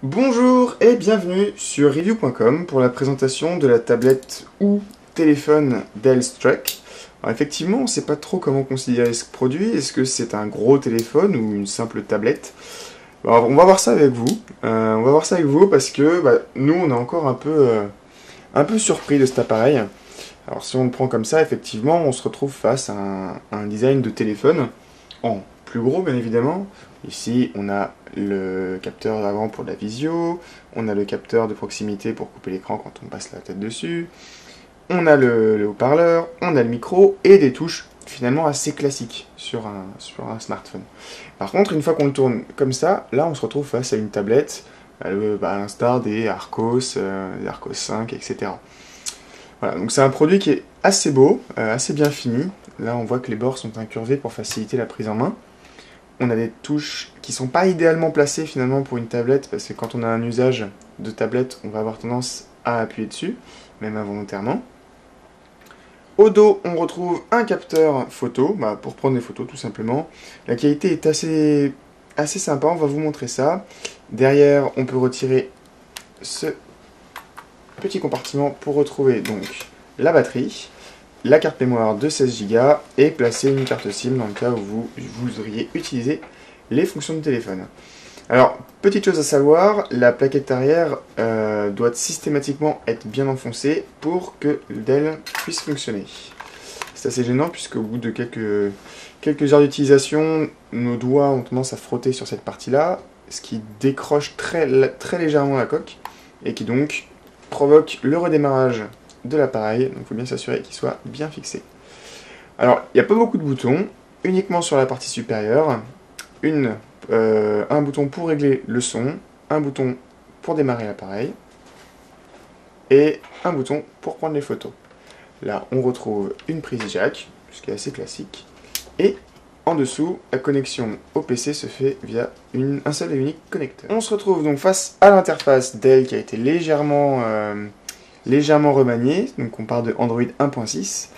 Bonjour et bienvenue sur review.com pour la présentation de la tablette ou téléphone Dell Struck. Alors effectivement, on ne sait pas trop comment considérer ce produit. Est-ce que c'est un gros téléphone ou une simple tablette? Alors, on va voir ça avec vous. Parce que nous, on est encore un peu surpris de cet appareil. Alors si on le prend comme ça, effectivement, on se retrouve face à un design de téléphone en plus gros, bien évidemment. Ici, on a le capteur avant pour de la visio, on a le capteur de proximité pour couper l'écran quand on passe la tête dessus, on a le haut-parleur, on a le micro et des touches finalement assez classiques sur un smartphone. Par contre, une fois qu'on le tourne comme ça, là on se retrouve face à une tablette, à l'instar des Arcos 5, etc. Voilà, donc c'est un produit qui est assez beau, assez bien fini. Là on voit que les bords sont incurvés pour faciliter la prise en main. On a des touches qui sont pas idéalement placées finalement pour une tablette, parce que quand on a un usage de tablette, on va avoir tendance à appuyer dessus, même involontairement. Au dos, on retrouve un capteur photo, pour prendre des photos tout simplement. La qualité est assez sympa, on va vous montrer ça. Derrière, on peut retirer ce petit compartiment pour retrouver donc la batterie, la carte mémoire de 16 Go et placer une carte SIM dans le cas où vous voudriez utiliser les fonctions de téléphone. Alors, petite chose à savoir, la plaquette arrière doit systématiquement être bien enfoncée pour que le Dell puisse fonctionner. C'est assez gênant puisque au bout de quelques heures d'utilisation, nos doigts ont tendance à frotter sur cette partie-là, ce qui décroche très légèrement la coque et qui donc provoque le redémarrage de l'appareil, donc il faut bien s'assurer qu'il soit bien fixé. Alors, il n'y a pas beaucoup de boutons, uniquement sur la partie supérieure, un bouton pour régler le son, un bouton pour démarrer l'appareil, et un bouton pour prendre les photos. Là, on retrouve une prise jack, ce qui est assez classique, et en dessous, la connexion au PC se fait via un seul et unique connecteur. On se retrouve donc face à l'interface Dell qui a été légèrement remaniée, donc on part de Android 1.6,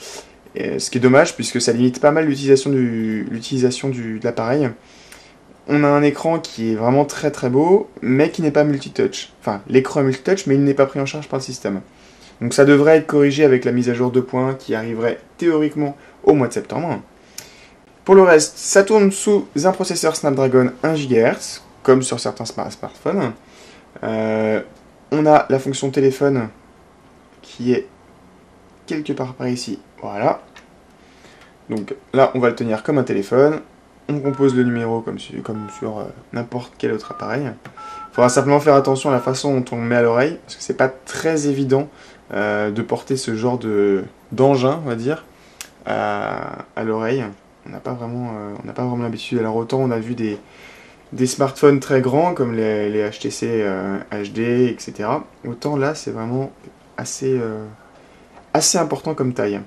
ce qui est dommage puisque ça limite pas mal l'utilisation de l'appareil. On a un écran qui est vraiment très très beau, mais qui n'est pas multitouch. Enfin, l'écran est multitouch, mais il n'est pas pris en charge par le système. Donc ça devrait être corrigé avec la mise à jour 2.1 qui arriverait théoriquement au mois de septembre. Pour le reste, ça tourne sous un processeur Snapdragon 1 GHz, comme sur certains smartphones. On a la fonction téléphone qui est quelque part par ici, voilà. Donc là, on va le tenir comme un téléphone. On compose le numéro comme sur n'importe quel autre appareil. Il faudra simplement faire attention à la façon dont on le met à l'oreille, parce que c'est pas très évident de porter ce genre d'engin, on va dire, à l'oreille. On n'a pas vraiment l'habitude. Alors autant on a vu des smartphones très grands comme les HTC HD, etc. Autant là c'est vraiment assez important comme taille.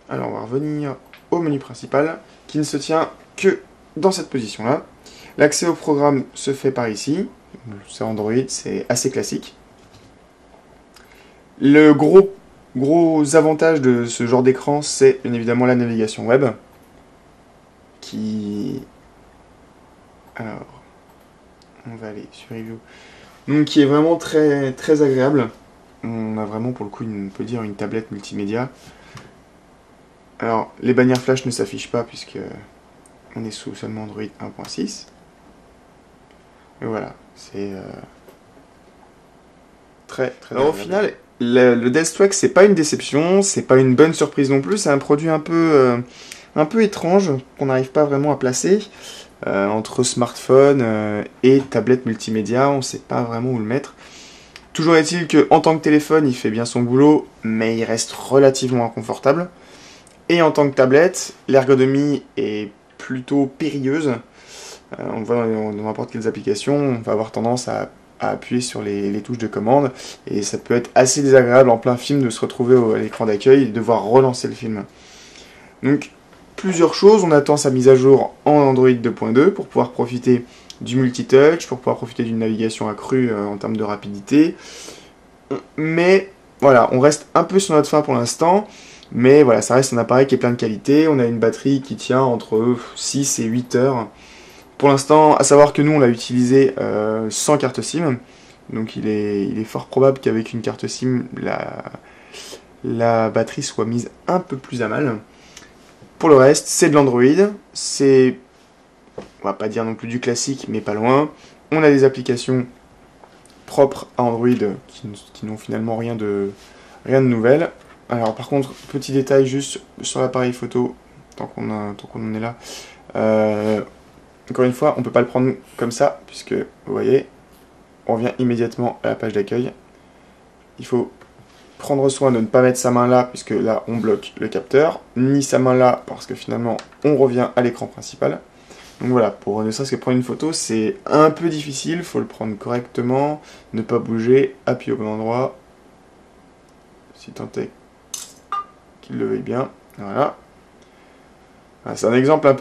Alors on va revenir au menu principal qui ne se tient que dans cette position là. L'accès au programme se fait par ici. C'est Android, c'est assez classique. Le gros avantage de ce genre d'écran, c'est bien évidemment la navigation web. Alors, on va aller sur Review. Donc, qui est vraiment très, très agréable. On a vraiment, pour le coup, on peut dire une tablette multimédia. Alors, les bannières flash ne s'affichent pas puisque on est sous seulement Android 1.6. Et voilà, c'est très, très agréable. Alors, au final, le Dell Struck, c'est pas une déception, c'est pas une bonne surprise non plus, c'est un produit un peu étrange qu'on n'arrive pas vraiment à placer. Entre smartphone et tablette multimédia, on ne sait pas vraiment où le mettre. Toujours est-il qu'en tant que téléphone, il fait bien son boulot, mais il reste relativement inconfortable. Et en tant que tablette, l'ergonomie est plutôt périlleuse. On le voit dans n'importe quelles applications, on va avoir tendance à appuyer sur les touches de commande, et ça peut être assez désagréable en plein film de se retrouver à l'écran d'accueil et de devoir relancer le film. Donc, plusieurs choses, on attend sa mise à jour en Android 2.2 pour pouvoir profiter du multitouch, pour pouvoir profiter d'une navigation accrue en termes de rapidité. Mais voilà, on reste un peu sur notre faim pour l'instant, mais voilà, ça reste un appareil qui est plein de qualité. On a une batterie qui tient entre 6 et 8 heures Pour l'instant, à savoir que nous, on l'a utilisé sans carte SIM. Donc il est fort probable qu'avec une carte SIM, la batterie soit mise un peu plus à mal. Pour le reste, c'est de l'Android. C'est, on va pas dire non plus du classique, mais pas loin. On a des applications propres à Android qui n'ont finalement rien de nouvel. Alors par contre, petit détail juste sur l'appareil photo, tant qu'on en est là. Encore une fois, on ne peut pas le prendre comme ça, puisque vous voyez, on revient immédiatement à la page d'accueil. Il faut prendre soin de ne pas mettre sa main là, puisque là on bloque le capteur, ni sa main là, parce que finalement on revient à l'écran principal. Donc voilà, pour ne serait-ce que prendre une photo, c'est un peu difficile, il faut le prendre correctement, ne pas bouger, appuyer au bon endroit, si tant est qu'il le veuille bien. Voilà. C'est un exemple un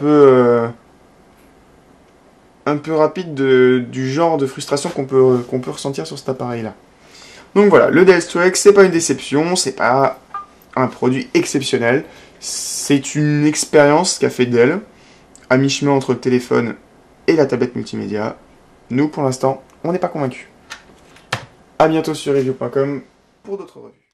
peu rapide du genre de frustration qu'on peut ressentir sur cet appareil-là. Donc voilà, le Dell Strike, c'est pas une déception, c'est pas un produit exceptionnel, c'est une expérience qu'a fait Dell, à mi-chemin entre le téléphone et la tablette multimédia. Nous, pour l'instant, on n'est pas convaincus. A bientôt sur review.com pour d'autres revues.